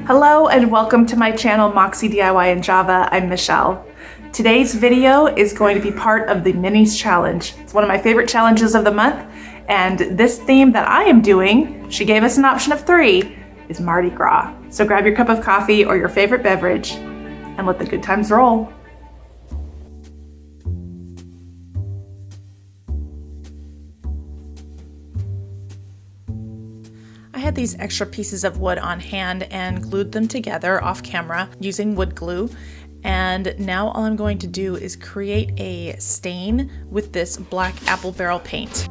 Hello and welcome to my channel Moxie DIY in Java. I'm Michelle. Today's video is going to be part of the Minis Challenge. It's one of my favorite challenges of the month, and this theme that I am doing, she gave us an option of 3, is Mardi Gras. So grab your cup of coffee or your favorite beverage and let the good times roll. I had these extra pieces of wood on hand and glued them together off camera using wood glue. And now all I'm going to do is create a stain with this black apple barrel paint.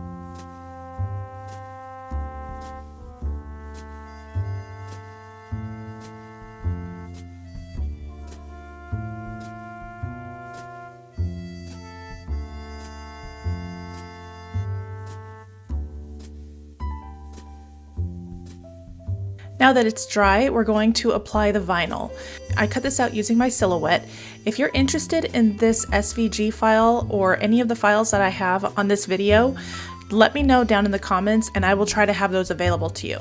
Now that it's dry, we're going to apply the vinyl. I cut this out using my Silhouette. If you're interested in this SVG file or any of the files that I have on this video, let me know down in the comments and I will try to have those available to you.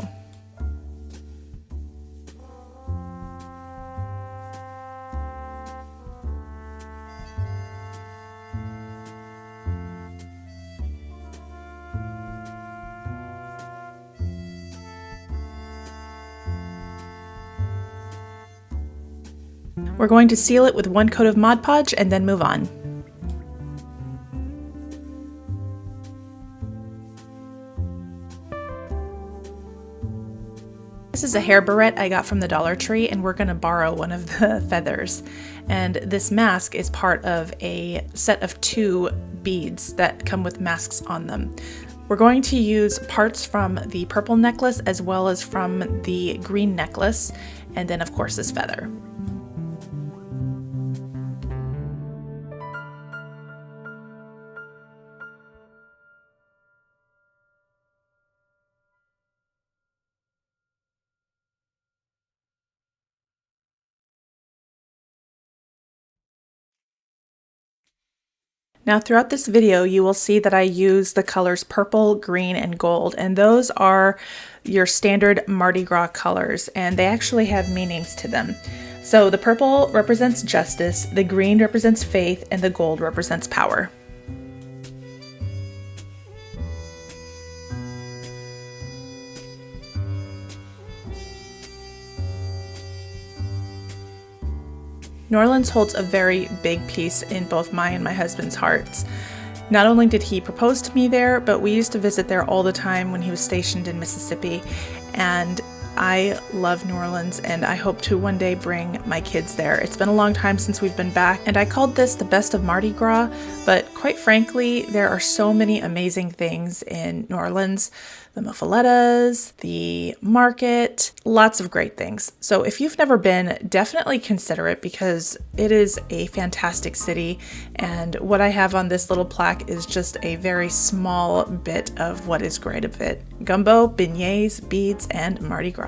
We're going to seal it with 1 coat of Mod Podge and then move on. This is a hair barrette I got from the Dollar Tree, and we're going to borrow one of the feathers. And this mask is part of a set of 2 beads that come with masks on them. We're going to use parts from the purple necklace as well as from the green necklace, and then of course this feather. Now throughout this video you will see that I use the colors purple, green, and gold, and those are your standard Mardi Gras colors, and they actually have meanings to them. So the purple represents justice, the green represents faith, and the gold represents power. New Orleans holds a very big piece in both my and my husband's hearts. Not only did he propose to me there, but we used to visit there all the time when he was stationed in Mississippi. And I love New Orleans, and I hope to one day bring my kids there. It's been a long time since we've been back, and I called this the best of Mardi Gras, but quite frankly, there are so many amazing things in New Orleans. The muffalettas, the market, lots of great things. So if you've never been, definitely consider it because it is a fantastic city, and what I have on this little plaque is just a very small bit of what is great of it. Gumbo, beignets, beads, and Mardi Gras.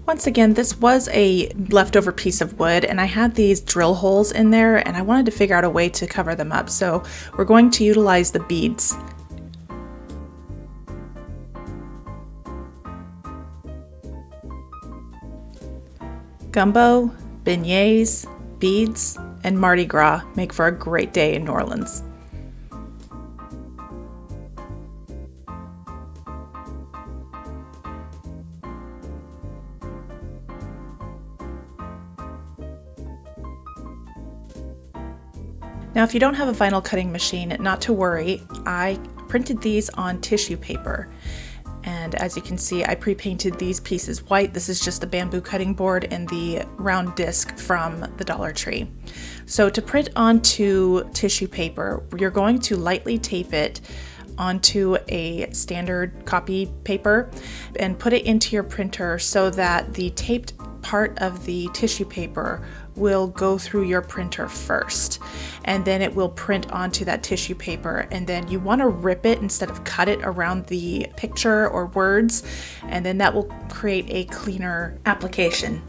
Once again, this was a leftover piece of wood, and I had these drill holes in there, and I wanted to figure out a way to cover them up, so we're going to utilize the beads. Gumbo, beignets, beads, and Mardi Gras make for a great day in New Orleans. Now, if you don't have a vinyl cutting machine, not to worry. I printed these on tissue paper. And as you can see, I pre-painted these pieces white. This is just a bamboo cutting board and the round disc from the Dollar Tree. So to print onto tissue paper, you're going to lightly tape it onto a standard copy paper and put it into your printer so that the taped part of the tissue paper will go through your printer first, and then it will print onto that tissue paper, and then you want to rip it instead of cut it around the picture or words, and then that will create a cleaner application.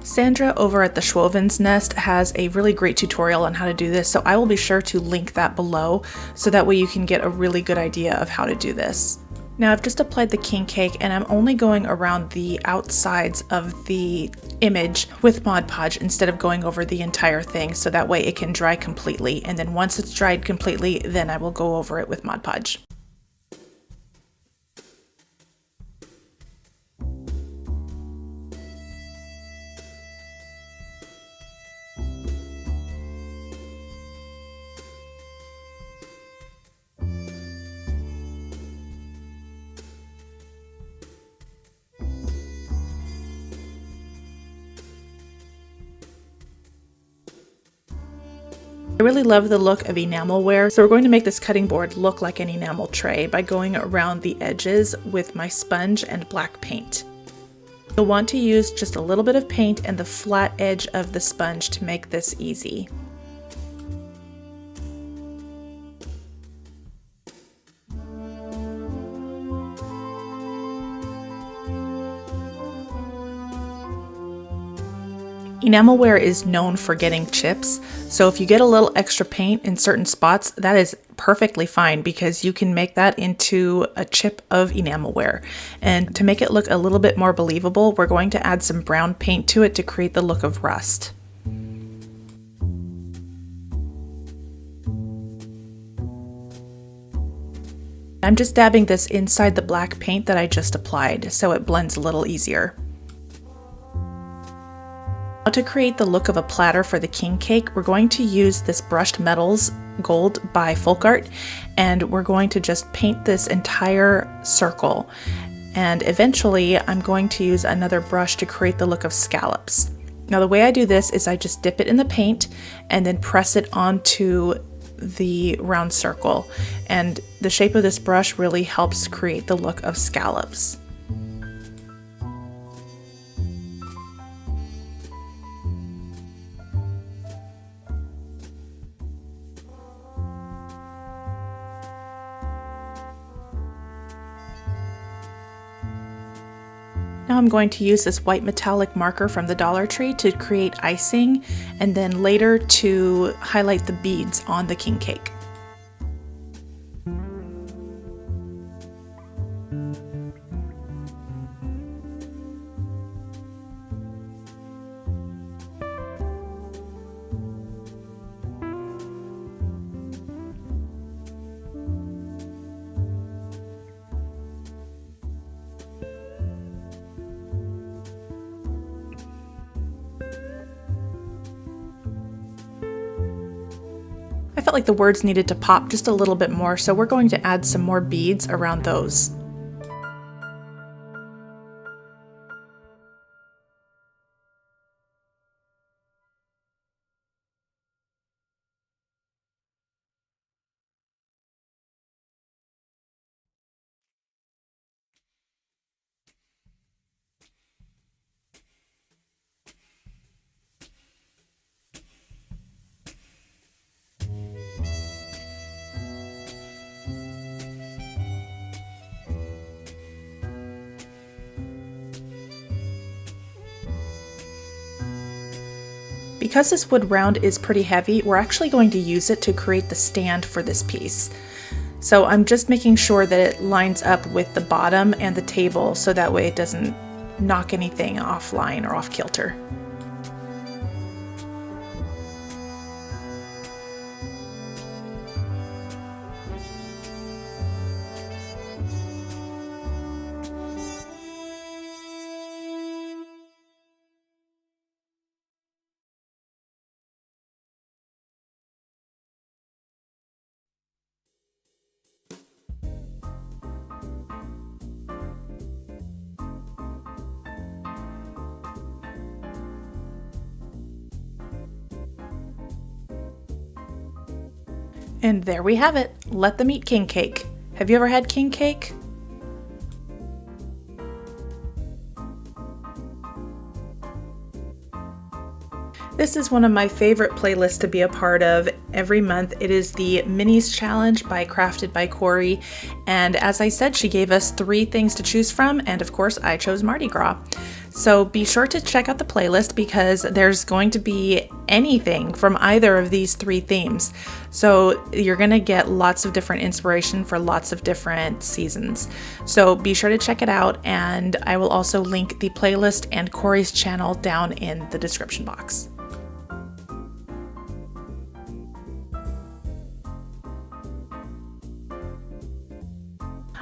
Sandra over at the Schwoven's Nest has a really great tutorial on how to do this, so I will be sure to link that below so that way you can get a really good idea of how to do this. Now I've just applied the king cake and I'm only going around the outsides of the image with Mod Podge instead of going over the entire thing, so that way it can dry completely. And then once it's dried completely, then I will go over it with Mod Podge. I really love the look of Enamelware, so we're going to make this cutting board look like an enamel tray by going around the edges with my sponge and black paint. You'll want to use just a little bit of paint and the flat edge of the sponge to make this easy. Enamelware is known for getting chips, so if you get a little extra paint in certain spots, that is perfectly fine because you can make that into a chip of Enamelware. And to make it look a little bit more believable, we're going to add some brown paint to it to create the look of rust. I'm just dabbing this inside the black paint that I just applied so it blends a little easier. To create the look of a platter for the king cake, we're going to use this Brushed Metals Gold by Folk Art, and we're going to just paint this entire circle. And eventually I'm going to use another brush to create the look of scallops. Now the way I do this is I just dip it in the paint and then press it onto the round circle. And the shape of this brush really helps create the look of scallops. Now I'm going to use this white metallic marker from the Dollar Tree to create icing, and then later to highlight the beads on the king cake. I felt like the words needed to pop just a little bit more, so we're going to add some more beads around those. Because this wood round is pretty heavy, we're actually going to use it to create the stand for this piece. So I'm just making sure that it lines up with the bottom and the table so that way it doesn't knock anything offline or off kilter. And there we have it. Let them eat king cake. Have you ever had king cake? This is one of my favorite playlists to be a part of every month. It is the Minis Challenge by Crafted by Corey. And as I said, she gave us 3 things to choose from. And of course, I chose Mardi Gras. So be sure to check out the playlist because there's going to be anything from either of these 3 themes. So you're going to get lots of different inspiration for lots of different seasons. So be sure to check it out, and I will also link the playlist and Corey's channel down in the description box.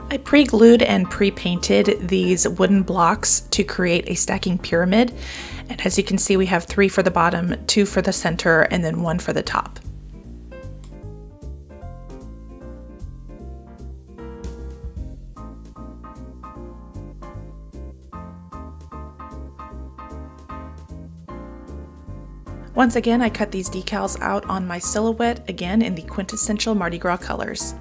I pre-glued and pre-painted these wooden blocks to create a stacking pyramid, and as you can see we have 3 for the bottom, 2 for the center, and then 1 for the top. Once again, I cut these decals out on my silhouette, again in the quintessential Mardi Gras colors.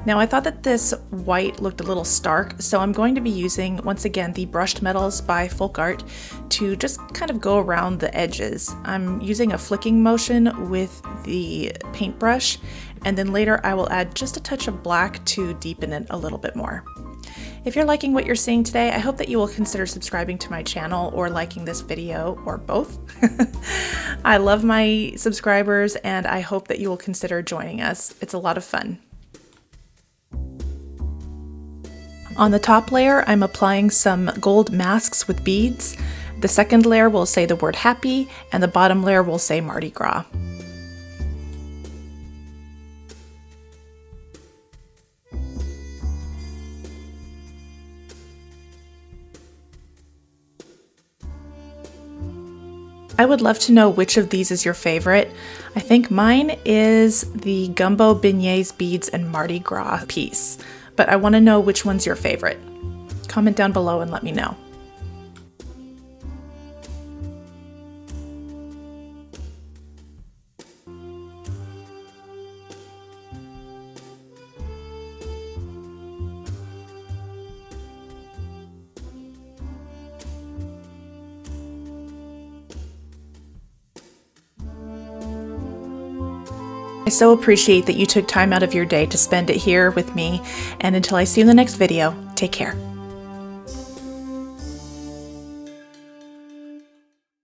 Now I thought that this white looked a little stark, so I'm going to be using, once again, the brushed metals by Folk Art to just kind of go around the edges. I'm using a flicking motion with the paintbrush, and then later I will add just a touch of black to deepen it a little bit more. If you're liking what you're seeing today, I hope that you will consider subscribing to my channel or liking this video, or both. I love my subscribers, and I hope that you will consider joining us. It's a lot of fun. On the top layer, I'm applying some gold masks with beads. The second layer will say the word happy, and the bottom layer will say Mardi Gras. I would love to know which of these is your favorite. I think mine is the Gumbo Beignets Beads and Mardi Gras piece, but I want to know which one's your favorite. Comment down below and let me know. I so appreciate that you took time out of your day to spend it here with me, and until I see you in the next video, take care.